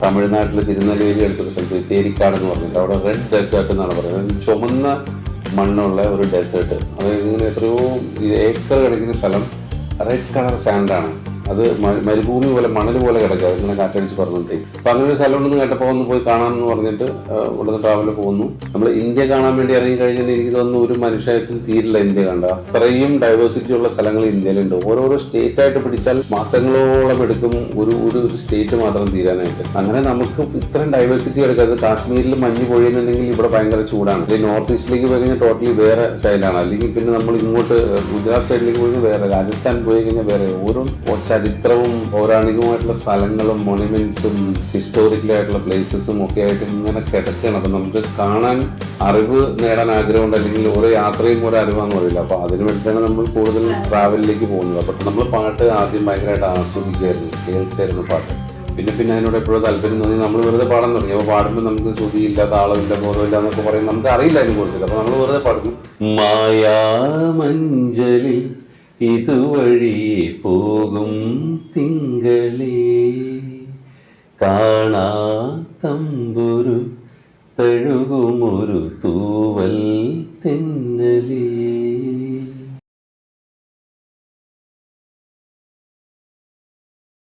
തമിഴ്നാട്ടിൽ തിരുനെല്വേലി അടുത്തൊരു സ്ഥലത്ത് തേരിക്കാട് എന്ന് പറഞ്ഞിട്ട് അവിടെ റെഡ് ഡെസേർട്ട് എന്നാണ് പറയുന്നത്. ചുമന്ന മണ്ണുള്ള ഒരു ഡെസേർട്ട്. അത് ഇങ്ങനെ എത്രയോ ഏക്കർ കണക്കിന് സ്ഥലം റെഡ് കളർ സാൻഡാണ്. അത് മരുഭൂമി പോലെ മണൽ പോലെ കിടക്കുക. അതിങ്ങനെ കാറ്റടിച്ച് പറഞ്ഞിട്ടേ. അപ്പം അങ്ങനെ ഒരു സ്ഥലം ഉണ്ടെന്ന് കേട്ടപ്പോൾ ഒന്ന് പോയി കാണാമെന്ന് പറഞ്ഞിട്ട് ഇവിടുന്ന് ട്രാവലിൽ പോകുന്നു. നമ്മൾ ഇന്ത്യ കാണാൻ വേണ്ടി ഇറങ്ങി കഴിഞ്ഞാൽ എനിക്ക് തോന്നുന്നു ഒരു മനുഷ്യായുസിന് തീരില്ല ഇന്ത്യ കണ്ട. അത്രയും ഡൈവേഴ്സിറ്റി ഉള്ള സ്ഥലങ്ങൾ ഇന്ത്യയിലുണ്ട്. ഓരോരോ സ്റ്റേറ്റ് ആയിട്ട് പിടിച്ചാൽ മാസങ്ങളോളം എടുക്കും ഒരു സ്റ്റേറ്റ് മാത്രം തീരാനായിട്ട്. അങ്ങനെ നമുക്ക് ഇത്രയും ഡൈവേഴ്സിറ്റി എടുക്കാതെ കാശ്മീരിൽ മഞ്ഞ് പൊഴിയുന്നുണ്ടെങ്കിൽ ഇവിടെ ഭയങ്കര ചൂടാണ്. അല്ലെങ്കിൽ നോർത്ത് ഈസ്റ്റിലേക്ക് പോയി കഴിഞ്ഞാൽ ടോട്ടലി വേറെ സ്റ്റൈലാണ്. അല്ലെങ്കിൽ പിന്നെ നമ്മൾ ഇങ്ങോട്ട് ഗുജറാത്ത് സൈഡിലേക്ക് പോയി വേറെ, രാജസ്ഥാൻ പോയി കഴിഞ്ഞാൽ വേറെ. ഓരോ ചരിത്രവും പൗരാണികമായിട്ടുള്ള സ്ഥലങ്ങളും മൊണ്യുമെന്റ്സും ഹിസ്റ്റോറിക്കലായിട്ടുള്ള പ്ലേസസും ഒക്കെ ആയിട്ട് ഇങ്ങനെ കിടക്കുകയാണ്. അപ്പം നമുക്ക് കാണാൻ അറിവ് നേടാൻ ആഗ്രഹമുണ്ട്. അല്ലെങ്കിൽ ഓരോ യാത്രയും ഓരോ അറിവാന്ന് പറയില്ല. അപ്പോൾ അതിന് വേണ്ടിയിട്ടാണ് നമ്മൾ കൂടുതൽ ട്രാവലിലേക്ക് പോകുന്നത്. അപ്പം നമ്മൾ പാട്ട് ആദ്യം ഭയങ്കരമായിട്ട് ആസ്വദിക്കുമായിരുന്നു, കേൾക്കായിരുന്നു പാട്ട്. പിന്നെ അതിനോട് എപ്പോഴും താല്പര്യം തോന്നി നമ്മൾ വെറുതെ പാടാൻ തുടങ്ങി. അപ്പോൾ പാടുമ്പോൾ നമുക്ക് ശ്രുതിയില്ല, താളമില്ല, ബോധമില്ല എന്നൊക്കെ പറയും. നമുക്ക് അറിയില്ല അതിനെ കുറിച്ചില്ല. അപ്പോൾ നമ്മൾ വെറുതെ പാടുന്നു. മായാമഞ്ചലിൽ ഇതുവഴി പോകും തിങ്കളേ കാണാ തമ്പുരു തഴുകുമൊരു തൂവൽ തെന്നലേ.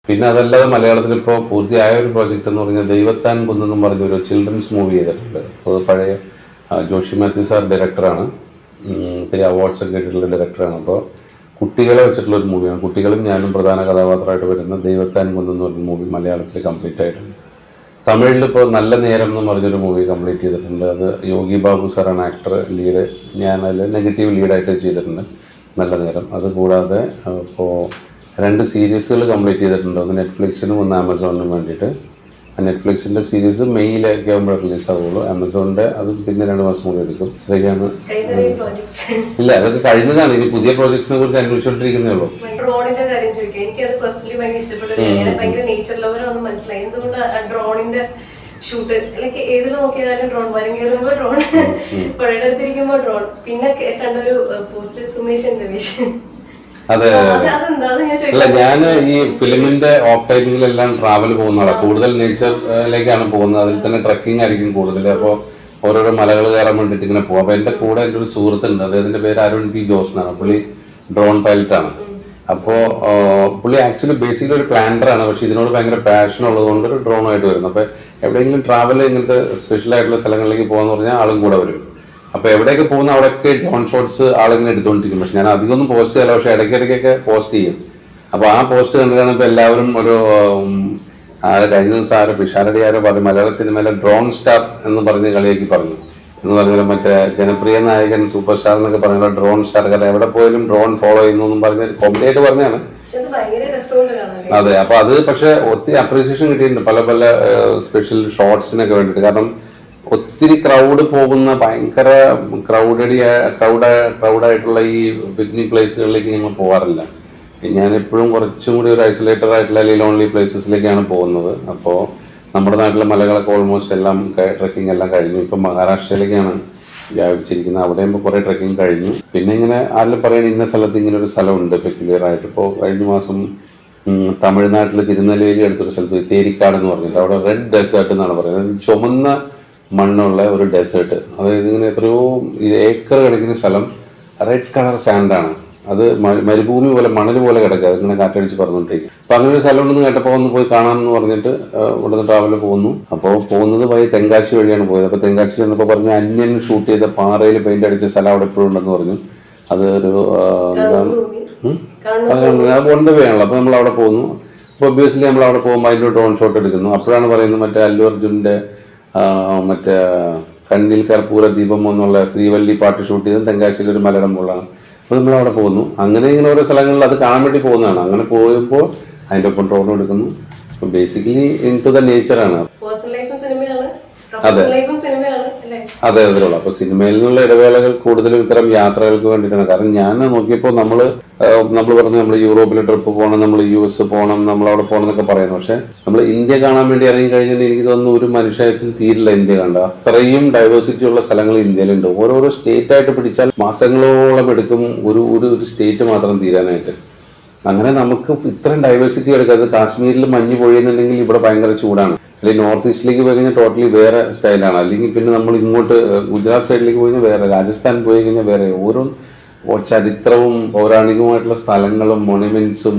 പിന്നെ അതല്ലാതെ മലയാളത്തിൽ ഇപ്പോൾ പൂർത്തിയായ ഒരു പ്രോജക്റ്റ് എന്ന് പറഞ്ഞാൽ ദൈവത്താൻ കുന്നെന്നും പറഞ്ഞൊരു ചിൽഡ്രൻസ് മൂവി ചെയ്തിട്ടുണ്ട്. അത് പഴയ ജോഷി മാത്യു സാർ ഡയറക്ടറാണ്. ഒത്തിരി അവാർഡ്സ് ഒക്കെ കിട്ടിയിട്ടുള്ള ഡയറക്ടറാണ്. അപ്പോൾ കുട്ടികളെ വെച്ചിട്ടുള്ള ഒരു മൂവിയാണ്. കുട്ടികളും ഞാനും പ്രധാന കഥാപാത്രമായിട്ട് വരുന്ന ദൈവത്താൻ കുന്നെന്ന് പറഞ്ഞ മൂവി മലയാളത്തിൽ കംപ്ലീറ്റ് ആയിട്ടുണ്ട്. തമിഴിൽ ഇപ്പോൾ നല്ല നേരം എന്ന് പറഞ്ഞൊരു മൂവി കംപ്ലീറ്റ് ചെയ്തിട്ടുണ്ട്. അത് യോഗി ബാബു സാറാണ് ആക്ടർ, ലീഡ്. ഞാൻ അതിൽ നെഗറ്റീവ് ലീഡായിട്ട് ചെയ്തിട്ടുണ്ട്, നല്ല നേരം. അതുകൂടാതെ ഇപ്പോൾ 2 സീരീസുകൾ കംപ്ലീറ്റ് ചെയ്തിട്ടുണ്ട്. ഒന്ന് നെറ്റ്ഫ്ലിക്സിനും ഒന്ന് ആമസോണിനും വേണ്ടിയിട്ട്. നെറ്റ്ഫ്ലിക്സിൻ്റെ സീരീസ് മെയിലൊക്കെ ആകുമ്പോൾ റിലീസ് ആവുള്ളൂ. ആമസോണിൻ്റെ അത് പിന്നെ 2 മാസം കൂടി എടുക്കും. ഇതൊക്കെയാണ്. ഇല്ല, അതൊക്കെ കഴിഞ്ഞതാണ്. ഇനി പുതിയ പ്രോജക്ട്സിനെ കുറിച്ച് അന്വേഷിച്ചുകൊണ്ടിരിക്കുന്നേ ഉള്ളൂ. ഡ്രോണിന്റെ കാര്യം ചോദിക്കാം. എനിക്കത് പേഴ്സണലി ഭയങ്കര ഇഷ്ടപ്പെട്ട ഒരു കാര്യം. ഭയങ്കര നേച്ചർ ലവറാണെന്ന് മനസ്സിലായി. എന്തുകൊണ്ട് ഡ്രോണിന്റെ ഷൂട്ട് ലൈക്ക് ഏതിൽ നോക്കിയാലും ഡ്രോൺ, മരം കയറുമ്പോ ഡ്രോൺ, പുഴയുടെ അടുത്തിരിക്കുമ്പോ ഡ്രോൺ. പിന്നെ കണ്ടൊരു പോസ്റ്റ് സുമേഷൻ രമേശൻ. അതെ, അല്ല ഞാൻ ഈ ഫിലിമിന്റെ ഓഫ് ടൈമിങ്ങിലെല്ലാം ട്രാവൽ പോകുന്നതാണ്. കൂടുതൽ നേച്ചറിലേക്കാണ് പോകുന്നത്. അതിൽ തന്നെ ട്രക്കിംഗ് ആയിരിക്കും കൂടുതൽ. അപ്പോൾ ഓരോരോ മലകൾ കയറാൻ വേണ്ടിയിട്ട് ഇങ്ങനെ പോകും. അപ്പോൾ എൻ്റെ കൂടെ എൻ്റെ ഒരു സുഹൃത്തുണ്ട്. അദ്ദേഹത്തിൻ്റെ പേര് അരുൺ പി ജോസ് എന്നാണ്. പുള്ളി ഡ്രോൺ പൈലറ്റാണ്. അപ്പോൾ പുള്ളി ആക്ച്വലി ബേസിക്കലി ഒരു പ്ലാനറാണ്. പക്ഷെ ഇതിനോട് ഭയങ്കര പാഷൻ ഉള്ളതുകൊണ്ട് ഒരു ഡ്രോണായിട്ട് വരുന്നു. അപ്പോൾ എവിടെയെങ്കിലും ട്രാവൽ ഇങ്ങനത്തെ സ്പെഷ്യലായിട്ടുള്ള സ്ഥലങ്ങളിലേക്ക് പോകാന്ന് പറഞ്ഞാൽ ആളും കൂടെ വരും. അപ്പോൾ എവിടെയൊക്കെ പോകുന്ന അവിടെയൊക്കെ ഡ്രോൺ ഷോട്ട്സ് ആളിങ്ങനെ എടുത്തുകൊണ്ടിരിക്കും. പക്ഷെ ഞാൻ അധികമൊന്നും പോസ്റ്റ് ചെയ്യില്ല, പക്ഷെ ഇടയ്ക്കിടയ്ക്കൊക്കെ പോസ്റ്റ് ചെയ്യും. അപ്പോൾ ആ പോസ്റ്റ് കണ്ടിട്ടാണ് ഇപ്പോൾ എല്ലാവരും ഒരു കഴിഞ്ഞ ദിവസം ആരോ പിഷാരടി ആരോ പറഞ്ഞു മലയാള സിനിമയിലെ ഡ്രോൺ സ്റ്റാർ എന്ന് പറഞ്ഞ് കളിയാക്കി പറഞ്ഞു. എന്ന് പറഞ്ഞാൽ മറ്റേ ജനപ്രിയ നായകൻ സൂപ്പർ സ്റ്റാർ എന്നൊക്കെ പറഞ്ഞ ഡ്രോൺ സ്റ്റാർ, കാരണം എവിടെ പോയാലും ഡ്രോൺ ഫോളോ ചെയ്യുന്നു എന്നും പറഞ്ഞ് കോമഡി ആയിട്ട് പറഞ്ഞാണ്. അതെ, അപ്പോൾ അത് പക്ഷെ ഒത്തിരി അപ്രീസിയേഷൻ കിട്ടിയിട്ടുണ്ട് പല പല സ്പെഷ്യൽ ഷോട്ട്സിനൊക്കെ വേണ്ടിയിട്ട്. കാരണം ഒത്തിരി ക്രൗഡ് പോകുന്ന ഭയങ്കര ക്രൗഡായിട്ടുള്ള ഈ പിക്നിക് പ്ലേസുകളിലേക്ക് ഞങ്ങൾ പോകാറില്ല. ഞാൻ എപ്പോഴും കുറച്ചും കൂടി ഒരു ഐസൊലേറ്റഡ് ആയിട്ടുള്ള അല്ലെങ്കിൽ ലോൺലി പ്ലേസസിലേക്കാണ് പോകുന്നത്. അപ്പോൾ നമ്മുടെ നാട്ടിലെ മലകളൊക്കെ ഓൾമോസ്റ്റ് എല്ലാം ട്രക്കിംഗ് എല്ലാം കഴിഞ്ഞു. ഇപ്പം മഹാരാഷ്ട്രയിലേക്കാണ് വ്യാപിച്ചിരിക്കുന്നത്. അവിടെയുമ്പോൾ കുറേ ട്രക്കിംഗ് കഴിഞ്ഞു. പിന്നെ ഇങ്ങനെ ആരെങ്കിലും പറയുന്നത് ഇന്ന സ്ഥലത്ത് ഇങ്ങനെ ഒരു സ്ഥലമുണ്ട് പെക്യുലർ ആയിട്ട്. ഇപ്പോൾ കഴിഞ്ഞ മാസം തമിഴ്നാട്ടിൽ തിരുനെല്വേലി അടുത്തൊരു സ്ഥലത്ത് തേരിക്കാട് എന്ന് പറഞ്ഞിട്ട് അവിടെ റെഡ് ഡെസേർട്ട് എന്നാണ് പറയുന്നത്. ചുമന്ന മണ്ണുള്ള ഒരു ഡെസേർട്ട്. അതായത് ഇങ്ങനെ എത്രയോ ഏക്കർ കണക്കിന് സ്ഥലം റെഡ് കളർ സാൻഡാണ്. അത് മരുഭൂമി പോലെ മണൽ പോലെ കിടക്കുക. അതിങ്ങനെ കാറ്റടിച്ച് പറഞ്ഞുകൊണ്ടിരിക്കും. അപ്പം അങ്ങനെ ഒരു സ്ഥലം ഉണ്ടെന്ന് കേട്ടപ്പോൾ ഒന്ന് പോയി കാണാമെന്ന് പറഞ്ഞിട്ട് ഇവിടുന്ന് ട്രാവലിൽ പോകുന്നു. അപ്പോൾ പോകുന്നത് വഴി തെങ്കാശി വഴിയാണ് പോയത്. അപ്പോൾ തെങ്കാശി ചെന്നപ്പോൾ പറഞ്ഞു അന്യൻ ഷൂട്ട് ചെയ്ത പാറയിൽ പെയിന്റ് അടിച്ച സ്ഥലം അവിടെ എപ്പോഴും ഉണ്ടെന്ന് പറഞ്ഞു. അത് ഒരു ഓൺ ദ വേ ആണല്ലോ. അപ്പോൾ നമ്മൾ അവിടെ പോകുന്നു. അപ്പോൾ ഒബ്വിയസ്ലി നമ്മൾ അവിടെ പോകുമ്പോൾ അതിൻ്റെ ഡ്രോൺ ഷോട്ട് എടുക്കുന്നു. അപ്പോഴാണ് പറയുന്നത് മറ്റേ അല്ലു അർജുൻ്റെ മറ്റേ കണ്ണിൽ കർപ്പൂര ദീപം എന്നുള്ള ശ്രീവല്ലി പാട്ട് ഷൂട്ട് ചെയ്ത് തെങ്കാശിയിൽ ഒരു മലയുടെ മുകളാണ്. അപ്പോൾ നമ്മളവിടെ പോകുന്നു. അങ്ങനെ ഇങ്ങനെ ഓരോ സ്ഥലങ്ങളിൽ അത് കാണാൻ വേണ്ടി പോകുന്നതാണ്. അങ്ങനെ പോയപ്പോൾ അതിൻ്റെ ഒപ്പം ഡ്രോൺ എടുക്കുന്നു. ബേസിക്കലി ഇൻ ടു ദ നേച്ചറാണ്. അതെ അതെ അതിലുള്ള. അപ്പോൾ സിനിമയിൽ നിന്നുള്ള ഇടവേളകൾ കൂടുതലും ഇത്തരം യാത്രകൾക്ക് വേണ്ടിയിട്ടാണ്. കാരണം ഞാൻ നോക്കിയപ്പോൾ നമ്മൾ പറഞ്ഞു നമ്മൾ യൂറോപ്പിൽ ട്രിപ്പ് പോകണം, നമ്മൾ US പോകണം, നമ്മളവിടെ പോകണം എന്നൊക്കെ പറയുന്നു. പക്ഷെ നമ്മൾ ഇന്ത്യ കാണാൻ വേണ്ടി ഇറങ്ങി കഴിഞ്ഞാൽ എനിക്ക് തോന്നുന്നു ഒരു മനുഷ്യായുസിന് തീരില്ല ഇന്ത്യ കണ്ട. അത്രയും ഡൈവേഴ്സിറ്റി ഉള്ള സ്ഥലങ്ങൾ ഇന്ത്യയിലുണ്ട്. ഓരോരോ സ്റ്റേറ്റ് ആയിട്ട് പിടിച്ചാൽ മാസങ്ങളോളം എടുക്കും ഒരു സ്റ്റേറ്റ് മാത്രം തീരാനായിട്ട്. അങ്ങനെ നമുക്ക് ഇത്രയും ഡൈവേഴ്സിറ്റി എടുക്കാതെ കാശ്മീരിൽ മഞ്ഞ് പൊഴിയുന്നുണ്ടെങ്കിൽ ഇവിടെ ഭയങ്കര ചൂടാണ്, അല്ലെങ്കിൽ നോർത്ത് ഈസ്റ്റിലേക്ക് പോയി കഴിഞ്ഞാൽ ടോട്ടലി വേറെ സ്റ്റൈലാണ്, അല്ലെങ്കിൽ പിന്നെ നമ്മൾ ഇങ്ങോട്ട് ഗുജറാത്ത് സൈഡിലേക്ക് പോയി കഴിഞ്ഞാൽ വേറെ, രാജസ്ഥാൻ പോയി കഴിഞ്ഞാൽ വേറെ. ഓരോ ചരിത്രവും പൗരാണികമായിട്ടുള്ള സ്ഥലങ്ങളും മൊണുമെന്റ്സും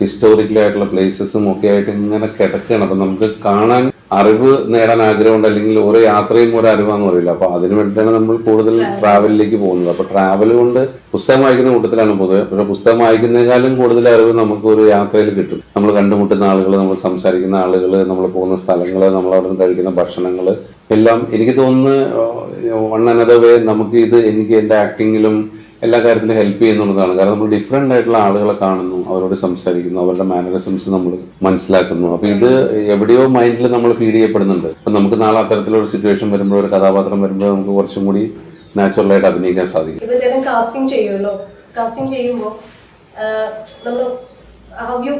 ഹിസ്റ്റോറിക്കലായിട്ടുള്ള പ്ലേസസും ഒക്കെ ആയിട്ട് ഇങ്ങനെ കിടക്കുകയാണ്. അപ്പം നമുക്ക് കാണാൻ അറിവ് നേടാൻ ആഗ്രഹമുണ്ട്, അല്ലെങ്കിൽ ഓരോ യാത്രയും ഒരു അറിവാന്ന് പറയില്ല. അപ്പൊ അതിനു വേണ്ടിയിട്ടാണ് നമ്മൾ കൂടുതൽ ട്രാവലിലേക്ക് പോകുന്നത്. അപ്പൊ ട്രാവൽ കൊണ്ട് പുസ്തകം വായിക്കുന്ന കൂട്ടത്തിലാണ് പൊതുവെ, പക്ഷെ പുസ്തകം വായിക്കുന്നതിനേക്കാളും കൂടുതൽ അറിവ് നമുക്ക് ഒരു യാത്രയിൽ കിട്ടും. നമ്മൾ കണ്ടുമുട്ടുന്ന ആളുകൾ, നമ്മൾ സംസാരിക്കുന്ന ആളുകൾ, നമ്മൾ പോകുന്ന സ്ഥലങ്ങൾ, നമ്മൾ അവിടെ നിന്ന് കഴിക്കുന്ന ഭക്ഷണങ്ങൾ എല്ലാം എനിക്ക് തോന്നുന്നു വൺ അനദർ വേ നമുക്ക് ഇത് എനിക്ക് എൻ്റെ ആക്ടിങ്ങിലും എല്ലാ കാര്യത്തിലും ഹെൽപ്പ് ചെയ്യുന്നുള്ളതാണ്. കാരണം നമ്മൾ ഡിഫറെൻ്റ് ആയിട്ടുള്ള ആളുകളെ കാണുന്നു, അവരോട് സംസാരിക്കുന്നു, അവരുടെ മാനറിസംസ് നമ്മൾ മനസ്സിലാക്കുന്നു. അപ്പൊ ഇത് എവിടെയോ മൈൻഡിൽ നമ്മൾ ഫീഡ് ചെയ്യപ്പെടുന്നുണ്ട്. അപ്പൊ നമുക്ക് നാളെ അത്തരത്തിലൊരു സിറ്റുവേഷൻ വരുമ്പോൾ, ഒരു കഥാപാത്രം വരുമ്പോൾ നമുക്ക് കുറച്ചും കൂടി നാച്ചുറലായിട്ട് അഭിനയിക്കാൻ സാധിക്കും. ഇപ്പൊ ചേട്ടൻ കാസ്റ്റിംഗ് ചെയ്യുമല്ലോ, കാസ്റ്റിംഗ് ചെയ്യുമ്പോൾ നമ്മൾ ഹൗ യു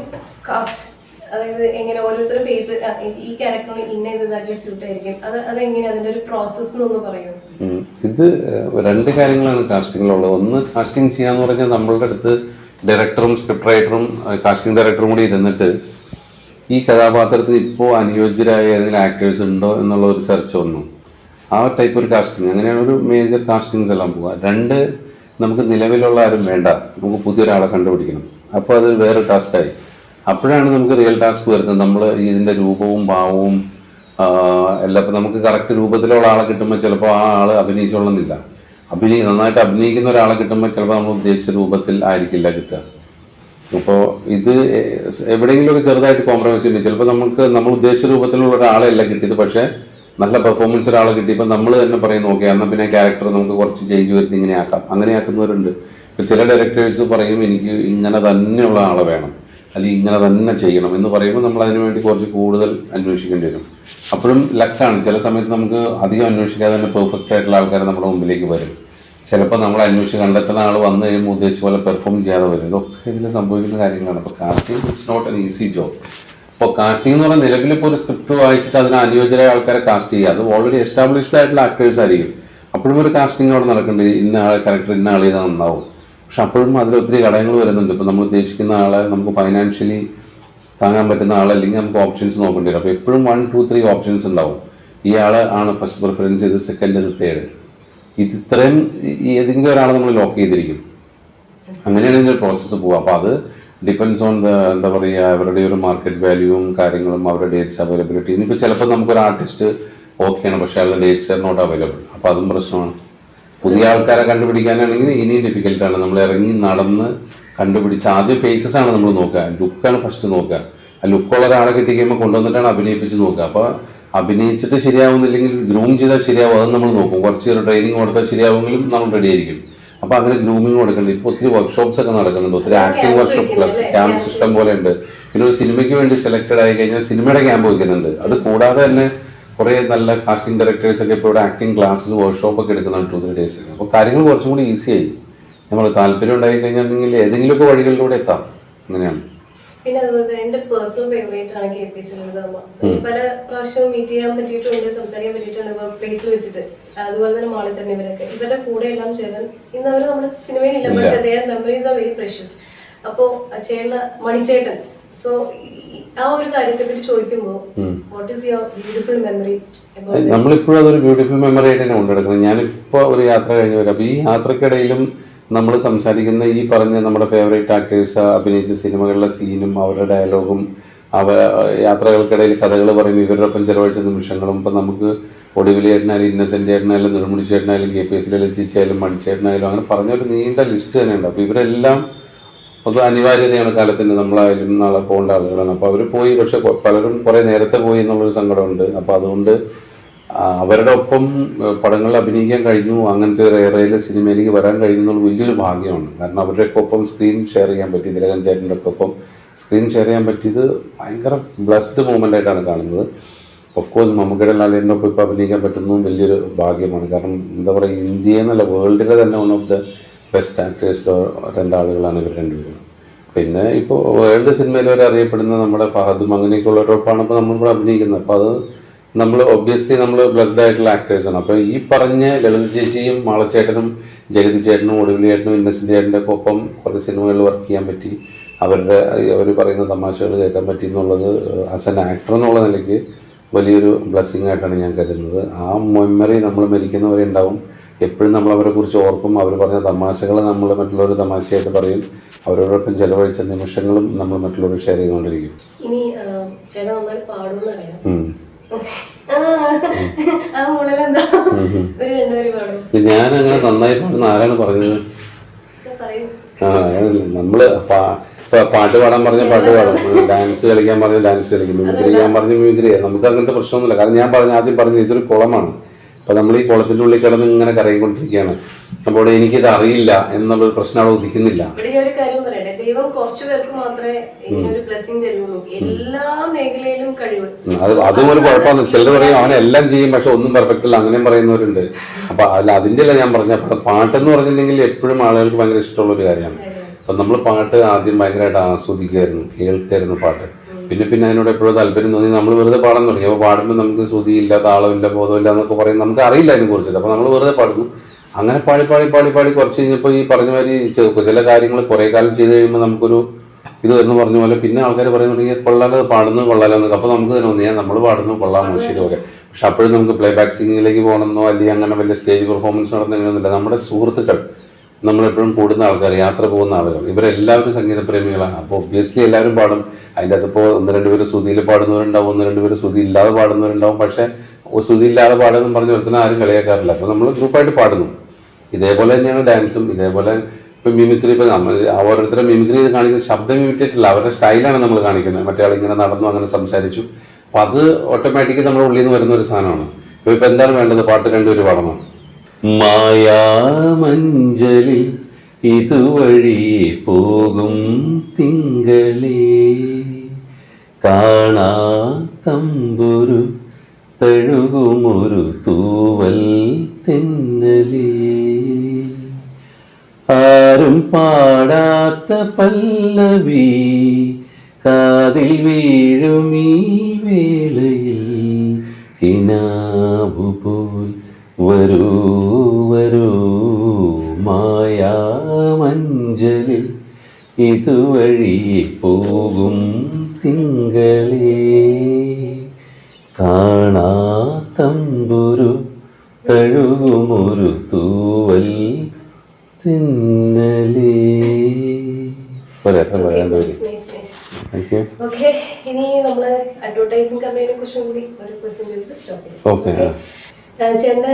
കാസ്റ്റ്, അതായത് എങ്ങനെ ഓരോരുത്തരുടെ ഫേസ് ഈ ക്യാരക്ടറിന് ഇന്ന ഇതായിട്ട് സ്യൂട്ട് ആയിരിക്കും, അതെങ്ങനെ അതിന്റെ ഒരു പ്രോസസ് എന്നൊന്ന് പറയൂ. ഇത് രണ്ട് കാര്യങ്ങളാണ് കാസ്റ്റിങ്ങിലുള്ളത്. ഒന്ന്, കാസ്റ്റിംഗ് ചെയ്യാന്ന് പറഞ്ഞാൽ നമ്മളുടെ അടുത്ത് ഡയറക്ടറും സ്ക്രിപ്റ്റ് റൈറ്ററും കാസ്റ്റിംഗ് ഡയറക്ടറും കൂടി ഇരുന്നിട്ട് ഈ കഥാപാത്രത്തിന് ഇപ്പോൾ അനുയോജ്യരായ ഏതെങ്കിലും ആക്ടേഴ്സ് ഉണ്ടോ എന്നുള്ള ഒരു സെർച്ച് വന്നു. ആ ടൈപ്പ് ഒരു കാസ്റ്റിംഗ്, അങ്ങനെയാണ് ഒരു മേജർ കാസ്റ്റിങ്സ് എല്ലാം പോവുക. രണ്ട്, നമുക്ക് നിലവിലുള്ള ആരും വേണ്ട, നമുക്ക് പുതിയൊരാളെ കണ്ടുപിടിക്കണം. അപ്പോൾ അത് വേറെ ടാസ്ക്കായി. അപ്പോഴാണ് നമുക്ക് റിയൽ ടാസ്ക് വരുന്നത്. നമ്മൾ ഇതിൻ്റെ രൂപവും ഭാവവും എല്ലാം ഇപ്പം നമുക്ക് കറക്റ്റ് രൂപത്തിലുള്ള ആളെ കിട്ടുമ്പോൾ ചിലപ്പോൾ ആ ആൾ അഭിനയിച്ചോളുന്നില്ല. നന്നായിട്ട് അഭിനയിക്കുന്ന ഒരാളെ കിട്ടുമ്പോൾ ചിലപ്പോൾ നമ്മൾ ഉദ്ദേശിച്ച രൂപത്തിൽ ആയിരിക്കില്ല കിട്ടുക. അപ്പോൾ ഇത് എവിടെയെങ്കിലുമൊക്കെ ചെറുതായിട്ട് കോംപ്രമൈസ് ചെയ്യുന്നത്. ചിലപ്പോൾ നമ്മൾ ഉദ്ദേശിച്ച രൂപത്തിലുള്ള ഒരാളെ അല്ല കിട്ടിയത്, പക്ഷേ നല്ല പെർഫോമൻസ് ഒരാളെ കിട്ടിയപ്പോൾ നമ്മൾ തന്നെ പറയും, ഓക്കെ എന്നാൽ പിന്നെ ക്യാരക്ടർ നമുക്ക് കുറച്ച് ചേഞ്ച് വരുത്തി ഇങ്ങനെ ആക്കാം. അങ്ങനെ ആക്കുന്നവരുണ്ട്. ചില ഡയറക്ടേഴ്സ് പറയും എനിക്ക് ഇങ്ങനെ തന്നെയുള്ള ആളെ വേണം, അല്ലെങ്കിൽ ഇങ്ങനെ തന്നെ ചെയ്യണം എന്ന് പറയുമ്പോൾ നമ്മൾ അതിനു വേണ്ടി കുറച്ച് കൂടുതൽ അന്വേഷിക്കേണ്ടി വരും. അപ്പോഴും ലക്കാണ്. ചില സമയത്ത് നമുക്ക് അധികം അന്വേഷിക്കാതെ തന്നെ പെർഫെക്റ്റ് ആയിട്ടുള്ള ആൾക്കാർ നമ്മുടെ മുമ്പിലേക്ക് വരും. ചിലപ്പോൾ നമ്മൾ അന്വേഷിച്ച് കണ്ടെത്തുന്ന ആൾ വന്നു കഴിയുമ്പോൾ ഉദ്ദേശിച്ച പോലെ പെർഫോം ചെയ്യാതെ വരും. ഇതൊക്കെ ഇതിൽ സംഭവിക്കുന്ന കാര്യങ്ങളാണ്. അപ്പോൾ casting it's not an easy job. അപ്പോൾ കാസ്റ്റിംഗ് എന്ന് പറഞ്ഞാൽ നിലവിലിപ്പോൾ ഒരു സ്ക്രിപ്റ്റ് വായിച്ചിട്ട് അതിന് അനുയോജ്യരായ ആൾക്കാരെ കാസ്റ്റ് ചെയ്യുക, അത് ഓൾറെഡി എസ്റ്റാബ്ലിഷ്ഡ് ആയിട്ടുള്ള ആക്ടേഴ്സ് ആയിരിക്കും. അപ്പോഴും ഒരു കാസ്റ്റിംഗ് അവിടെ നടക്കുന്നുണ്ട്. ഇന്ന ആളെ ക്യാരക്ടർ ഇന്ന ആൾ ചെയ്താൽ നന്നാവും. പക്ഷെ അപ്പോഴും അതിൽ ഒത്തിരി ഘടകങ്ങൾ വരുന്നുണ്ട്. ഇപ്പോൾ നമ്മൾ ഉദ്ദേശിക്കുന്ന ആളെ നമുക്ക് ഫൈനാൻഷ്യലി താങ്ങാൻ പറ്റുന്ന ആളല്ലെങ്കിൽ നമുക്ക് ഓപ്ഷൻസ് നോക്കേണ്ടി വരും. അപ്പോൾ എപ്പോഴും 1, 2, 3 ഓപ്ഷൻസ് ഉണ്ടാവും. ഈ ആൾ ആണ് ഫസ്റ്റ് പ്രിഫറൻസ്, ഇത് സെക്കൻഡ്, ഇത് തേർഡ്. ഇത്രയും ഏതെങ്കിലും ഒരാളെ നമ്മൾ ലോക്ക് ചെയ്തിരിക്കും. അങ്ങനെയാണ് ഇതിൻ്റെ പ്രോസസ്സ് പോവുക. അപ്പോൾ അത് ഡിപ്പെൻഡ്സ് ഓൺ എന്താ പറയുക, അവരുടെ ഒരു മാർക്കറ്റ് വാല്യൂവും കാര്യങ്ങളും, അവരുടെ ഡേറ്റ്സ് അവൈലബിലിറ്റി. ഇനിയിപ്പോൾ ചിലപ്പോൾ നമുക്കൊരു ആർട്ടിസ്റ്റ് ഓക്കെയാണ്, പക്ഷേ അയാളുടെ ഡേറ്റ്സ് ആർ നോട്ട് അവൈലബിൾ. അപ്പോൾ അതും പ്രശ്നമാണ്. പുതിയ ആൾക്കാരെ കണ്ടുപിടിക്കാനാണെങ്കിൽ ഇനിയും ഡിഫിക്കൽട്ടാണ്. നമ്മൾ ഇറങ്ങി നടന്ന് കണ്ടുപിടിച്ച് ആദ്യം ഫേസസ് ആണ് നമ്മൾ നോക്കുക, ലുക്കാണ് ഫസ്റ്റ് നോക്കുക. ആ ലുക്കുള്ള ഒരാളെ കിട്ടിക്കുമ്പോൾ കൊണ്ടുവന്നിട്ടാണ് അഭിനയിപ്പിച്ച് നോക്കുക. അപ്പോൾ അഭിനയിച്ചിട്ട് ശരിയാവുന്നില്ലെങ്കിൽ ഗ്രൂം ചെയ്താൽ ശരിയാവും, അത് നമ്മൾ നോക്കും. കുറച്ച് ഒരു ട്രെയിനിങ് കൊടുത്താൽ ശരിയാവുമെങ്കിലും നമ്മൾ റെഡി ആയിരിക്കും. അപ്പോൾ അങ്ങനെ ഗ്രൂമിങ് കൊടുക്കേണ്ടത്. ഇപ്പോൾ ഒത്തിരി വർക്ക്ഷോപ്സ് ഒക്കെ നടക്കുന്നുണ്ട്, ഒത്തിരി acting workshop plus camp system പോലെ ഉണ്ട്. പിന്നെ ഒരു സിനിമയ്ക്ക് വേണ്ടി സെലക്റ്റഡ് ആയി കഴിഞ്ഞാൽ സിനിമയുടെ ക്യാമ്പ് വയ്ക്കുന്നുണ്ട്. അത് കൂടാതെ തന്നെ കുറേ നല്ല കാസ്റ്റിംഗ് ഡയറക്ടേഴ്സ് ഒക്കെ ഇപ്പോൾ ഇവിടെ ആക്ടിങ് ക്ലാസ്സസ് വർക്ക്ഷോപ്പ് ഒക്കെ എടുക്കുന്നുണ്ട് 2-3 days. അപ്പോൾ കാര്യങ്ങൾ കുറച്ചും കൂടി ഈസിയായി. നമ്മൾ താല്പര്യം ഉണ്ടായി കഴിഞ്ഞാൽ ഏതെങ്കിലുമൊക്കെ വഴികളിലൂടെ എത്താം. അങ്ങനെയാണ്. പിന്നെ അതുപോലെ എന്റെ പേഴ്സണൽ ഫേവറേറ്റ് ആണ് KP സുനിൽവർമ്മ. പല പ്രാവശ്യവും മീറ്റ് ചെയ്യാൻ പറ്റിയിട്ടുണ്ട്, സംസാരിക്കാൻ പറ്റിയിട്ടുണ്ട് വർക്ക് പ്ലേസിൽ വെച്ചിട്ട്. അതുപോലെ തന്നെ മാളച്ചൻ, ഇവരൊക്കെ ഇവരുടെ കൂടെ എല്ലാം ചേർന്ന് ഇന്ന് അവർ നമ്മുടെ സിനിമയിലില്ല, but their memories are very precious. അപ്പോൾ ചേട്ടൻ മണിച്ചേട്ടൻ, സോ ആ ഒരു കാര്യത്തെ പറ്റി ചോദിക്കുമ്പോൾ what is your beautiful memory? നമ്മളിപ്പോഴും അതൊരു ബ്യൂട്ടിഫുൾ മെമ്മറി ആയിട്ട് തന്നെ കൊണ്ടുനടക്കുന്നത്. ഞാനിപ്പോൾ ഒരു യാത്ര കഴിഞ്ഞ് വരാം. അപ്പോൾ ഈ യാത്രക്കിടയിലും നമ്മൾ സംസാരിക്കുന്ന ഈ പറഞ്ഞ നമ്മുടെ ഫേവറേറ്റ് ആക്ടേഴ്സ് അഭിനയിച്ച സിനിമകളിലെ സീനും അവരുടെ ഡയലോഗും യാത്രകൾക്കിടയിൽ കഥകൾ പറയുമ്പോൾ ഇവരുടെ ഒപ്പം ചെലവഴിച്ച നിമിഷങ്ങളും ഇപ്പം നമുക്ക് ഒടുവിൽ ചേട്ടനായാലും ഇന്നസെൻ്റ് ചേട്ടനായാലും നെടുമുടി ചേട്ടനായാലും KPS ലളിച്ചായാലും മണിച്ചേട്ടനായാലും അങ്ങനെ പറഞ്ഞൊരു നീണ്ട ലിസ്റ്റ് തന്നെയുണ്ട്. അപ്പോൾ ഇവരെല്ലാം അത് അനിവാര്യതയാണ് കാലത്തിന്. നമ്മളായാലും നാളെ പോകേണ്ട ആളുകളാണ്. അപ്പോൾ അവർ പോയി, പക്ഷെ പലരും കുറേ നേരത്തെ പോയി എന്നുള്ളൊരു സങ്കടമുണ്ട്. അപ്പോൾ അതുകൊണ്ട് അവരുടെ ഒപ്പം പടങ്ങളിൽ അഭിനയിക്കാൻ കഴിഞ്ഞു, അങ്ങനത്തെ ഒരു ഏറയിൽ സിനിമയിലേക്ക് വരാൻ കഴിയുന്നുള്ള വലിയൊരു ഭാഗ്യമാണ്. കാരണം അവരുടെയൊക്കെ ഒപ്പം സ്ക്രീൻ ഷെയർ ചെയ്യാൻ പറ്റി, ദിലകൻ ചേട്ടൻ്റെ ഒക്കെ ഒപ്പം സ്ക്രീൻ ഷെയർ ചെയ്യാൻ പറ്റിയത് ഭയങ്കര ബ്ലസ്ഡ് മൂമെൻ്റ് ആയിട്ടാണ് കാണുന്നത്. ഓഫ് കോഴ്സ് മമ്മൂക്കയുടെ ലാലേട്ടൻ്റെ ഒപ്പം ഇപ്പോൾ അഭിനയിക്കാൻ പറ്റുന്നതും വലിയൊരു ഭാഗ്യമാണ്. കാരണം എന്താ പറയുക, ഇന്ത്യയിൽ നിന്നല്ല വേൾഡിലെ തന്നെ വൺ ഓഫ് ദ ബെസ്റ്റ് ആക്ടേഴ്സിലോ 2 ആളുകളാണ് ഇവർ രണ്ടുപേരും. പിന്നെ ഇപ്പോൾ വേൾഡ് സിനിമയിൽ വരെ അറിയപ്പെടുന്ന നമ്മുടെ ഫഹദും അങ്ങനെയൊക്കെയുള്ളവരോടൊപ്പമാണ് ഇപ്പോൾ നമ്മളിവിടെ അഭിനയിക്കുന്നത്. അപ്പോൾ അത് നമ്മൾ ഒബ്വിയസ്ലി നമ്മൾ ബ്ലസ്ഡ് ആയിട്ടുള്ള ആക്ടേഴ്സാണ്. അപ്പോൾ ഈ പറഞ്ഞ ലളിത ചേച്ചിയും മാളച്ചേട്ടനും ജഗതി ചേട്ടനും ഒടുവിൽ ചേട്ടനും ഇന്നസെൻ്റ് ചേട്ടൻ്റെ ഒക്കെ ഒപ്പം കുറേ സിനിമകളിൽ വർക്ക് ചെയ്യാൻ പറ്റി. അവർ പറയുന്ന തമാശകൾ കേൾക്കാൻ പറ്റി എന്നുള്ളത് ആസ് എൻ ആക്ടർ എന്നുള്ള നിലയ്ക്ക് വലിയൊരു ബ്ലെസ്സിങ് ആയിട്ടാണ് ഞാൻ കരുതുന്നത്. ആ മെമ്മറി നമ്മൾ മരിക്കുന്നവരെ ഉണ്ടാവും. എപ്പോഴും നമ്മൾ അവരെ കുറിച്ച് ഓർക്കും. അവർ പറഞ്ഞ തമാശകൾ നമ്മൾ മറ്റുള്ളവർ തമാശയായിട്ട് പറയും. അവരോടൊപ്പം ചെലവഴിച്ച നിമിഷങ്ങളും നമ്മൾ മറ്റുള്ളവർ ഷെയർ ചെയ്തുകൊണ്ടിരിക്കും. ഇനി ചേട്ടൻ നന്നായി പാടുമെന്ന് അറിയാം. ഞാൻ അങ്ങനെ നന്നായി പാടുന്ന ആരാണ് പറഞ്ഞത്? നമ്മള് പാട്ട് പാടാൻ പറഞ്ഞ പാട്ട് പാടും, ഡാൻസ് കളിക്കാൻ പറഞ്ഞ ഡാൻസ് കളിക്കും, മിമിക്രി ചെയ്യാൻ പറഞ്ഞ മിമിക്രി ചെയ്യാം. നമുക്ക് അങ്ങനത്തെ പ്രശ്നമൊന്നുമില്ല. കാരണം ഞാൻ ആദ്യം പറഞ്ഞു ഇതൊരു കുളമാണ്. അപ്പൊ നമ്മൾ ഈ കുളത്തിന്റെ ഉള്ളിൽ കിടന്ന് ഇങ്ങനെ കറങ്ങിക്കൊണ്ടിരിക്കുകയാണ്. അപ്പോൾ എനിക്കിത് അറിയില്ല എന്നുള്ളൊരു പ്രശ്നം അവിടെ ഉദിക്കുന്നില്ല. ഇവിടെ ഞാൻ ഒരു കാര്യം പറയട്ടെ, ദൈവം കുറച്ചു പേർക്ക് മാത്രമേ ഇങ്ങനെ ഒരു ബ്ലെസ്സിങ് തരുള്ളൂ. എല്ലാ മേഖലയിലും കഴിവ്. അതും ഒരു കുഴപ്പമാണ്. ചിലർ പറയും അവനെല്ലാം ചെയ്യും പക്ഷെ ഒന്നും പെർഫെക്റ്റ് അല്ല, അങ്ങനെയും പറയുന്നവരുണ്ട്. അപ്പൊ അതിന്റെ അല്ല ഞാൻ പറഞ്ഞ പാട്ടെന്ന് പറഞ്ഞിട്ടുണ്ടെങ്കിൽ എപ്പോഴും ആളുകൾക്ക് ഭയങ്കര ഇഷ്ടമുള്ള ഒരു കാര്യമാണ്. അപ്പൊ നമ്മൾ പാട്ട് ആദ്യം ഭയങ്കരമായിട്ട് ആസ്വദിക്കുമായിരുന്നു, കേൾക്കായിരുന്നു പാട്ട്. പിന്നെ അതിനോട് എപ്പോഴും താല്പര്യം തോന്നി നമ്മൾ വെറുതെ പാടാൻ തുടങ്ങി. അപ്പോൾ പാടുമ്പോൾ നമുക്ക് ശ്രുതിയില്ല, താളമില്ല, ബോധമില്ല എന്നൊക്കെ പറയും. നമുക്ക് അറിയില്ല അതിനെ കുറിച്ചിട്ട്. അപ്പോൾ നമ്മൾ വെറുതെ പാടുന്നു. അങ്ങനെ പാടി കുറച്ച് കഴിഞ്ഞപ്പോൾ ഈ പറഞ്ഞ മാതിരി ചില കാര്യങ്ങൾ കുറേ കാലം ചെയ്ത് കഴിയുമ്പോൾ നമുക്കൊരു ഇത് എന്ന് പറഞ്ഞ പോലെ പിന്നെ ആൾക്കാർ പറയുന്നുണ്ടെങ്കിൽ കൊള്ളാലോ, പാടുന്നു കൊള്ളാലോ എന്നൊക്കെ. അപ്പോൾ നമുക്ക് തന്നെ തോന്നിയാൽ നമ്മൾ പാടുന്നു കൊള്ളാമോ ശരിയൊക്കെ. പക്ഷെ അപ്പോഴും നമുക്ക് പ്ലേ ബാക്ക് സിംഗിങ്ങിലേക്ക് പോകണമെന്നോ അല്ലെങ്കിൽ അങ്ങനെ വലിയ സ്റ്റേജ് പെർഫോമൻസ് നടന്നെങ്കിലൊന്നുമില്ല. നമ്മുടെ സുഹൃത്തുക്കൾ, നമ്മളെപ്പോഴും കൂടുന്ന ആൾക്കാർ, യാത്ര പോകുന്ന ആളുകൾ, ഇവരെല്ലാവരും സംഗീതപ്രേമികളാണ്. അപ്പോൾ ഒബ്വിയസ്ലി എല്ലാവരും പാടും. അതിൻ്റെ അകത്തിപ്പോൾ 1-2 പേര് ശ്രുതിയിൽ പാടുന്നവരുണ്ടാവും, 1-2 പേര് ശ്രുതി ഇല്ലാതെ പാടുന്നവരുണ്ടാവും. പക്ഷേ ശ്രുതി ഇല്ലാതെ പാടുമെന്ന് പറഞ്ഞ് ഒരുത്തന്നെ ആരും കളിയാക്കാറില്ല. അപ്പോൾ നമ്മൾ ഗ്രൂപ്പായിട്ട് പാടുന്നു. ഇതേപോലെ തന്നെയാണ് ഡാൻസും. ഇതേപോലെ ഇപ്പം മിമിക്രി, ഇപ്പം നമ്മൾ ഓരോരുത്തരും മിമിക്രി ചെയ്ത് കാണിക്കുന്നത് ശബ്ദം മിമിറ്റേറ്റല്ല, അവരുടെ സ്റ്റൈലാണ് നമ്മൾ കാണിക്കുന്നത്. മറ്റേ ആൾ ഇങ്ങനെ നടന്നു, അങ്ങനെ സംസാരിച്ചു. അപ്പം അത് ഓട്ടോമാറ്റിക്കലി നമ്മുടെ ഉള്ളിൽ നിന്ന് വരുന്ന ഒരു സാധനമാണ്. ഇപ്പം എന്താണ് വേണ്ടത്? പാട്ട് 2 പേര് പാടണം. മായാമഞ്ചലിൽ ഇതുവഴി പോകും തിങ്കളേ, കാണാ തമ്പുരു തഴുകുമൊരു തൂവൽ തെന്നലേ, ആരും പാടാത്ത പല്ലവി കാതിൽ വീഴുമീ വേളയിൽ, കിനാവുപോൽ വരൂ വരൂ മായാമഞ്ചലിൽ ഇതുവഴി പോകും തിങ്കളേ, കാണാ തമ്പുരു തഴുകുമൊരു തൂവൽ തിന്നലേ. ഇനി നമ്മള് അഡ്വർടൈസിംഗ് കമ്പനിയെ കുറിച്ചും കൂടി ഒരു ക്വസ്റ്റ്യൻ ചോദിച്ചിട്ട് സ്റ്റോപ്പ് ചെയ്യാം. ചേട്ടന്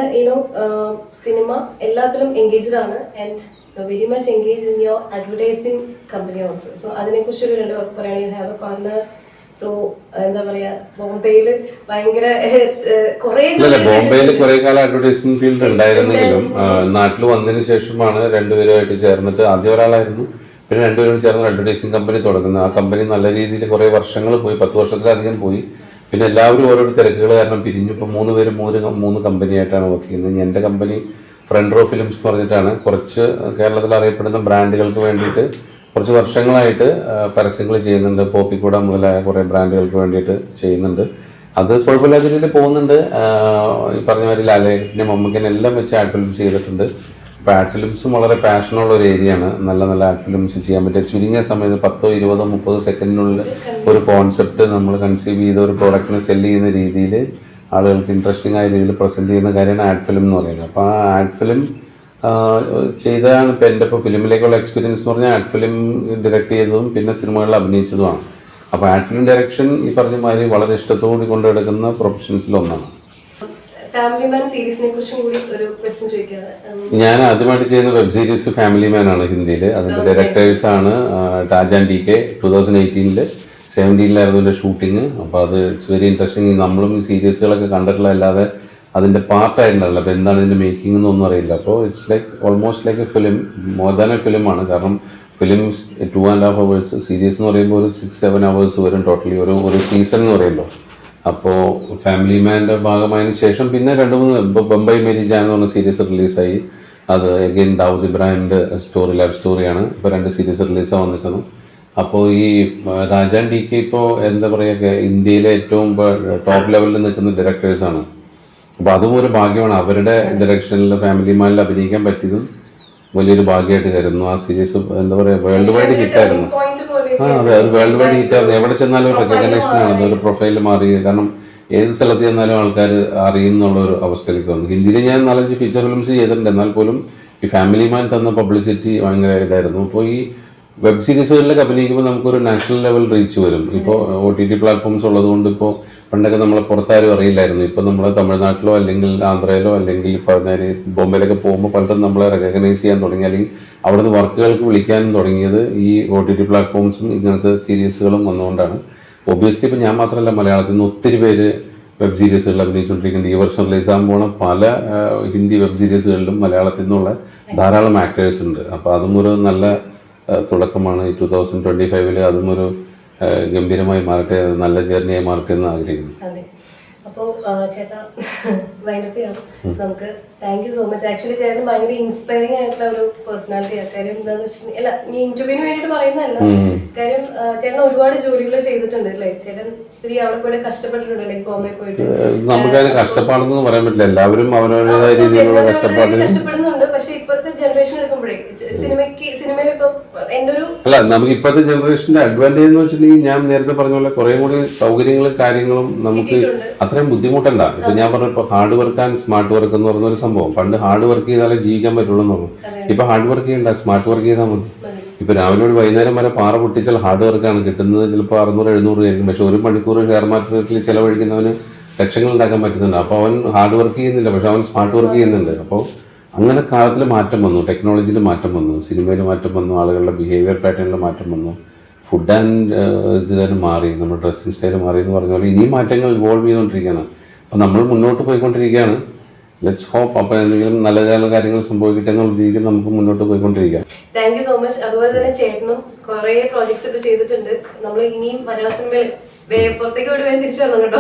സിനിമ എല്ലാത്തിലും എൻഗേജ്ഡ് ആണ് and very much engaged in your advertising company also. So അതിനെ കുറിച്ചൊരു 2 വാക്ക് പറയുകയാണ്. You have A partner. So എന്താ പറയാ, ബോംബെയില് ഭയങ്കര ബോംബെയിൽ കുറെ കാലം അഡ്വർടൈസിംഗ് ഫീൽഡ് ഉണ്ടായിരുന്നെങ്കിലും നാട്ടിൽ വന്നതിന് ശേഷമാണ് 2 പേരുമായിട്ട് ചേർന്നിട്ട്, ആദ്യം ഒരാളായിരുന്നു, പിന്നെ 2 പേരും ചേർന്ന് അഡ്വർടൈസിംഗ് കമ്പനി തുടങ്ങുന്നത്. ആ കമ്പനി നല്ല രീതിയിൽ കുറെ വർഷങ്ങൾ പോയി, 10 വർഷത്തിലധികം പോയി. പിന്നെ എല്ലാവരും ഓരോരോ തിരക്കുകൾ കാരണം പിരിഞ്ഞു. ഇപ്പോൾ 3 പേരും 3 കമ്പനിയായിട്ടാണ് വർക്ക് ചെയ്യുന്നത്. എൻ്റെ കമ്പനി ഫ്രണ്ട് റോ ഫിലിംസ് എന്ന് പറഞ്ഞിട്ടാണ്. കുറച്ച് കേരളത്തിൽ അറിയപ്പെടുന്ന ബ്രാൻഡുകൾക്ക് വേണ്ടിയിട്ട് കുറച്ച് വർഷങ്ങളായിട്ട് പരസ്യങ്ങൾ ചെയ്യുന്നുണ്ട്. പോപ്പിക്കൂട മുതലായ കുറേ ബ്രാൻഡുകൾക്ക് വേണ്ടിയിട്ട് ചെയ്യുന്നുണ്ട്. അത് കുഴപ്പമില്ലാത്ത രീതിയിൽ പോകുന്നുണ്ട്. ഈ പറഞ്ഞ മാതിരി ലാലേട്ടനെ, മമ്മൂക്കനെ എല്ലാം വെച്ച് ആഡ് ഫിലിംസ് ചെയ്തിട്ടുണ്ട്. അപ്പോൾ ആഡ് ഫിലിംസും വളരെ പാഷനുള്ള ഒരു ഏരിയയാണ്. നല്ല ആഡ് ഫിലിംസ് ചെയ്യാൻ പറ്റിയ ചുരുങ്ങിയ സമയത്ത് 10, 20, 30 സെക്കൻഡിനുള്ളിൽ ഒരു കോൺസെപ്റ്റ് നമ്മൾ കൺസീവ് ചെയ്ത ഒരു പ്രോഡക്റ്റിനെ സെല്ല് ചെയ്യുന്ന രീതിയിൽ ആളുകൾക്ക് ഇൻട്രസ്റ്റിംഗ് ആയ രീതിയിൽ പ്രസൻറ്റ് ചെയ്യുന്ന കാര്യമാണ് ആഡ് ഫിലിം എന്ന് പറയുന്നത്. അപ്പോൾ ആ ആഡ് ഫിലിം ചെയ്തതാണ് ഇപ്പോൾ എൻ്റെ ഫിലിമിലേക്കുള്ള എക്സ്പീരിയൻസ് എന്ന് പറഞ്ഞാൽ ആഡ് ഫിലിം ഡയറക്റ്റ് ചെയ്തതും പിന്നെ സിനിമകളിൽ അഭിനയിച്ചതുമാണ്. അപ്പോൾ ആഡ് ഫിലിം ഡയറക്ഷൻ ഈ പറഞ്ഞ മാതിരി വളരെ ഇഷ്ടത്തോടെ കൊണ്ടെടുക്കുന്ന പ്രൊഫഷൻസിലൊന്നാണ്. ഞാൻ ആദ്യമായിട്ട് ചെയ്യുന്ന വെബ് സീരീസ് ഫാമിലി മാൻ ആണ് ഹിന്ദിയിൽ. അതിൻ്റെ ഡയറക്ടേഴ്സ് ആണ് ടാജാൻ DK. 2018 17-ലായിരുന്നു എൻ്റെ ഷൂട്ടിങ്. അപ്പോൾ അത് ഇറ്റ്സ് വെരി ഇൻട്രസ്റ്റിംഗ്. നമ്മളും ഈ സീരീസുകളൊക്കെ കണ്ടിട്ടുള്ള അല്ലാതെ അതിൻ്റെ പാർട്ടായിട്ടുണ്ടല്ലോ. അപ്പോൾ എന്താണ് ഇതിൻ്റെ മേക്കിംഗ് എന്നൊന്നും അറിയില്ല. അപ്പോൾ it's like almost like a film, more than a ഫിലിമാണ്. കാരണം ഫിലിം 2.5 hours, സീരീസ് എന്ന് പറയുമ്പോൾ ഒരു 6-7 hours വരും ടോട്ടലി ഒരു സീസൺ എന്ന് പറയുമ്പോൾ. അപ്പോൾ ഫാമിലി മാൻ്റെ ഭാഗമായതിനു ശേഷം പിന്നെ 2-3 ബംബൈ മേരി ജാൻ എന്ന് പറഞ്ഞ സീരീസ് റിലീസായി. അത് അഗെയിൻ ദാവൂദ് ഇബ്രാഹിമിൻ്റെ ലവ് സ്റ്റോറിയാണ്. ഇപ്പോൾ 2 സീരീസ് റിലീസായി വന്നിരിക്കുന്നു. അപ്പോൾ ഈ ടാജാൻ DK ഇപ്പോൾ എന്താ പറയുക, ഇന്ത്യയിലെ ഏറ്റവും ടോപ്പ് ലെവലിൽ നിൽക്കുന്ന ഡയറക്ടേഴ്സാണ്. അപ്പോൾ അതും ഒരു ഭാഗ്യമാണ്. അവരുടെ ഡയറക്ഷനിൽ ഫാമിലി മാനിൽ അഭിനയിക്കാൻ പറ്റിയതും വലിയൊരു ഭാഗ്യമായിട്ട് കരുതുന്നു. ആ സീരീസ് എന്താ പറയുക, വേൾഡ് വൈഡ് ഹിറ്റായിരുന്നു. അതെ, അത് വേൾഡ് വൈഡ് ഹിറ്റായിരുന്നു. എവിടെ ചെന്നാലും ഒരു റെക്കഗ്നേഷൻ ആണ്, ഒരു പ്രൊഫൈൽ മാറി. കാരണം ഏത് സ്ഥലത്ത് ചെന്നാലും ആൾക്കാർ അറിയുന്നുള്ള ഒരു അവസ്ഥയിലേക്ക് വന്നു. ഹിന്ദിയിൽ ഞാൻ 4-5 ഫീച്ചർ ഫിലിംസ് ചെയ്തിട്ടുണ്ട്, എന്നാൽ പോലും ഈ ഫാമിലി മാൻ തന്ന പബ്ലിസിറ്റി ഭയങ്കര ഇതായിരുന്നു. ഇപ്പോൾ ഈ വെബ് സീരീസുകളിലൊക്കെ അഭിനയിക്കുമ്പോൾ നമുക്കൊരു നാഷണൽ ലെവൽ റീച്ച് വരും. ഇപ്പോൾ OTT പ്ലാറ്റ്ഫോംസ് ഉള്ളത് കൊണ്ട് ഇപ്പോൾ പണ്ടൊക്കെ നമ്മളെ പുറത്താരും അറിയില്ലായിരുന്നു. ഇപ്പോൾ നമ്മൾ തമിഴ്നാട്ടിലോ അല്ലെങ്കിൽ ആന്ധ്രയിലോ അല്ലെങ്കിൽ ബോംബെയിലൊക്കെ പോകുമ്പോൾ പലരും നമ്മളെ റെക്കഗ്നൈസ് ചെയ്യാൻ തുടങ്ങി, അല്ലെങ്കിൽ അവിടുന്ന് വർക്കുകൾക്ക് വിളിക്കാനും തുടങ്ങിയത് ഈ OTT പ്ലാറ്റ്ഫോംസും ഇങ്ങനത്തെ സീരീസുകളും വന്നുകൊണ്ടാണ്. ഒബ്വിയസ്ലി ഇപ്പോൾ ഞാൻ മാത്രമല്ല, മലയാളത്തിൽ നിന്ന് ഒത്തിരി പേര് വെബ് സീരീസുകളിൽ അഭിനയിച്ചുകൊണ്ടിരിക്കുന്നുണ്ട്. ഈ വർഷം റിലീസാകാൻ പോണ പല ഹിന്ദി വെബ് സീരീസുകളിലും മലയാളത്തിൽ നിന്നുള്ള ധാരാളം ആക്ടേഴ്സ് ഉണ്ട്. അപ്പോൾ അതും ഒരു നല്ല തുടക്കമാണ്. ഈ 2025 അതും ഒരു ഗംഭീരമായി മാറട്ടെ, നല്ല ജേർണിയായി മാറട്ടെ എന്ന് ആഗ്രഹിക്കുന്നു. അതെ, അപ്പോൾ ചേട്ടാ വൈൻഡപ്പ് ചെയ്യാം നമുക്ക്. Thank you so much. Actually ചേട്ടൻ ഭയങ്കര ഇൻസ്പയറിംഗ് ആയിട്ടുള്ള ഒരു പേഴ്സണാലിറ്റി ആണ്. കാര്യം എന്താന്ന് വെച്ചിട്ടുണ്ടെങ്കിൽ, അല്ല ഈ ഇന്റർവ്യൂവിന് വേണ്ടിയിട്ട് പറയുന്നതല്ല, കാര്യം ചേട്ടൻ ഒരുപാട് ജോലികൾ ചെയ്തിട്ടുണ്ട് അല്ലേ. ചേട്ടൻ അവിടെ പോയിട്ട് കഷ്ടപ്പെട്ടിട്ടുണ്ട്, ലൈക്ക് ബോംബെ പോയിട്ട്. നമുക്കതിന് കഷ്ടപ്പാടെന്ന് പറയാൻ പറ്റില്ല, എല്ലാവരും അവരവരുടേതായ രീതിയിലുള്ള കഷ്ടപ്പെടുന്നുണ്ട്. പക്ഷെ ഇപ്പോഴത്തെ ജനറേഷൻ എടുക്കുമ്പോഴേ സിനിമയിൽ ഇപ്പൊ എന്റെ ഒരു അല്ല, നമുക്ക് ഇപ്പോഴത്തെ ജനറേഷന്റെ അഡ്വാൻറ്റേജ് എന്ന് വെച്ചിട്ടുണ്ടെങ്കിൽ ഞാൻ നേരത്തെ പറഞ്ഞ പോലെ കുറെ കൂടി സൗകര്യങ്ങളും കാര്യങ്ങളും നമുക്ക് അത്രയും ബുദ്ധിമുട്ടണ്ട. ഇപ്പൊ ഞാൻ പറഞ്ഞു, ഇപ്പൊ hard work and smart work എന്ന് പറഞ്ഞൊരു സംഭവം. പണ്ട് ഹാർഡ് വർക്ക് ചെയ്താലേ ജീവിക്കാൻ പറ്റുള്ളൂ എന്ന് പറഞ്ഞു. ഇപ്പൊ ഹാർഡ് വർക്ക് ചെയ്യണ്ട, സ്മാർട്ട് വർക്ക് ചെയ്താൽ മതി. ഇപ്പൊ രാവിലെ ഒരു വൈകുന്നേരം വരെ പാറ പൊട്ടിച്ചാൽ ഹാർഡ് വർക്കാണ് കിട്ടുന്നത്. ചിലപ്പോൾ 600-700 ആയിരിക്കും. പക്ഷെ ഒരു മണിക്കൂർ ഷെയർ മാർക്കറ്റിൽ ചെലവഴിക്കുന്നവന് ലക്ഷങ്ങൾ ഉണ്ടാക്കാൻ പറ്റുന്നുണ്ട്. അപ്പോൾ അവൻ ഹാർഡ് വർക്ക് ചെയ്യുന്നില്ല, പക്ഷെ അവൻ സ്മാർട്ട് വർക്ക് ചെയ്യുന്നുണ്ട്. അപ്പോൾ അങ്ങനെ കാലത്തിൽ മാറ്റം വന്നു, ടെക്നോളജിയിൽ മാറ്റം വന്നു, സിനിമയിൽ മാറ്റം വന്നു, ആളുകളുടെ ബിഹേവിയർ പാറ്റേണിൽ മാറ്റം വന്നു, ഫുഡ് ആൻഡ് ഇത് തന്നെ മാറി, നമ്മുടെ ഡ്രസ്സിങ് സ്റ്റൈൽ മാറി എന്ന് പറഞ്ഞ പോലെ ഇനിയും മാറ്റങ്ങൾ ഇവോൾവ് ചെയ്തുകൊണ്ടിരിക്കുകയാണ്. അപ്പോൾ നമ്മൾ മുന്നോട്ട് പോയിക്കൊണ്ടിരിക്കുകയാണ്. Let's hope. അപ്പോൾ എന്തെങ്കിലും നല്ല നല്ല കാര്യങ്ങൾ സംഭവിക്കട്ടെ എന്നുള്ള രീതിയിൽ നമുക്ക് മുന്നോട്ട് പോയിക്കൊണ്ടിരിക്കാം. Thank you so much. അതുപോലെ തന്നെ ചേട്ടനും കുറെ പ്രോജക്ട്സ് ഒക്കെ ചെയ്തിട്ടുണ്ട്. നമ്മൾ ഇനിയും മലയാള സിനിമയിൽ പുറത്തേക്ക് വിടുവാൻ തിരിച്ചു വരണം കേട്ടോ.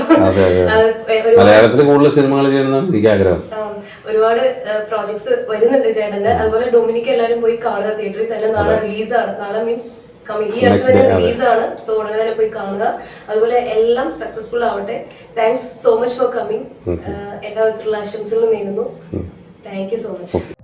മലയാളത്തിൽ കൂടുതൽ സിനിമകൾ ചെയ്യണമെന്നാണ് എനിക്ക് ആഗ്രഹം. ഒരുപാട് പ്രോജക്ട്സ് വരുന്നുണ്ട് ചേട്ടന്റെ. അതുപോലെ ഡൊമിനിക്ക് എല്ലാവരും പോയി കാണുക, തിയേറ്ററിൽ തന്നെ. നാളെ റിലീസാണ്. നാളെ മീൻസ് ഈ ആഴ്ച തന്നെ റിലീസാണ്. സോ ഉടനെ തന്നെ പോയി കാണുക. അതുപോലെ എല്ലാം സക്സസ്ഫുൾ ആവട്ടെ. Thanks so much for coming. എല്ലാ വിധത്തിലുള്ള ആശംസകളും നേരുന്നു. Thank you so much.